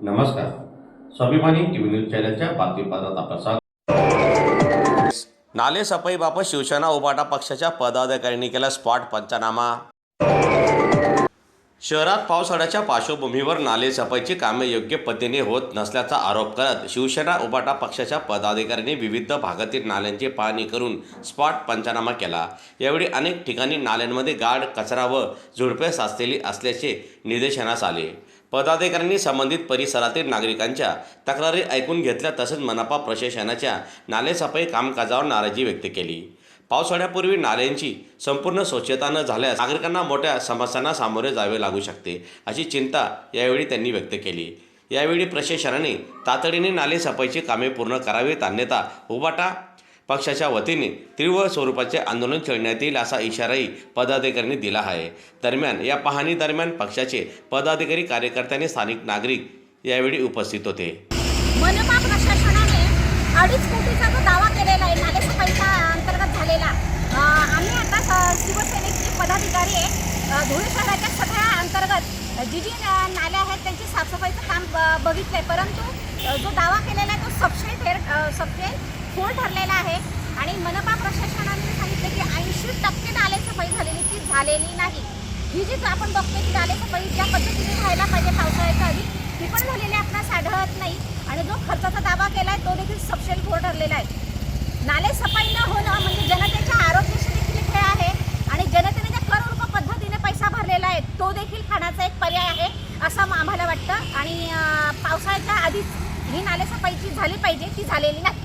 नमस्कार. स्वाभिमानी TV news चॅनलच्या बातमीपत्रात आपलं स्वागत. नाले सफाईबाबत शिवसेना उभाटा पक्षाच्या पदाधिकाऱ्यांनी केला स्पॉट पंचनामा. शहरात पावसाळ्याच्या पार्श्वभूमीवर नाले सफाईची कामे योग्य पद्धतीने होत नसल्याचा आरोप करत शिवसेना उभाटा पक्षाच्या पदाधिकाऱ्यांनी विविध भागातील नाल्यांची पाहणी करून स्पॉट पंचनामा केला. यावेळी अनेक ठिकाणी नाल्यांमध्ये गाळ, कचरा व झुडपे साचलेली असल्याचे निदर्शनास आले. पदाधिकाऱ्यांनी संबंधित परिसरातील नागरिकांच्या तक्रारी ऐकून घेतल्या तसेच मनपा प्रशासनाच्या नालेसफाई कामकाजावर नाराजी व्यक्त केली. पावसाळ्यापूर्वी नाल्यांची संपूर्ण स्वच्छता न झाल्यास नागरिकांना मोठ्या समस्यांना सामोरे जावे लागू शकते अशी चिंता यावेळी त्यांनी व्यक्त केली. यावेळी प्रशासनाने तातडीने नालेसफाईची कामे पूर्ण करावीत अन्यथा उभाटा पक्षाच्या वतीने तीव्र स्वरूपाचे आंदोलन छेडण्यात येईल असा इशाराही पदाधिकाऱ्यांनी दिला आहे. दरम्यान या पाहणी दरम्यान पक्षाचे पदाधिकारी, कार्यकर्ते, स्थानिक नागरिक यावेळी उपस्थित होते. मनपा प्रशासनाने 2.5 कोटीचा जो दावा केलेला आहे नालेसफाईच्या अंतर्गत झालेला, आम्ही आता शिवसेनेचे पदाधिकारी आहे, धुळे शहराच्या सगळ्या अंतर्गत जी नाल्या आहेत त्यांची साफसफाईचं काम बघितलंय, परंतु जो दावा केलेला आहे तो सबशेल फोड ठरलेला आहे. आणि मनपा प्रशासनाने सांगितलं की 80% नालेसफाई झालेली ती झालेली नाही. ही जी आपण बघतोय की नालेसफाई ज्या पद्धतीने व्हायला पाहिजे पावसाळ्याच्या आधी ती पण झालेली आपणास आढळत नाही. आणि जो खर्चाचा दावा केला आहे तो देखील सबशेल फोड ठरलेला आहे. नालेसफाई न होणं म्हणजे जनतेच्या आरोग्याशी देखील खेळ आहे आणि जनतेने ज्या कररूप पद्धतीने पैसा भरलेला आहे तो देखील खाण्याचा एक पर्याय आहे असं आम्हाला वाटतं. आणि पावसाळ्याच्या आधीच ही नालेसफाईची झाली पाहिजे, ती झालेली नाही.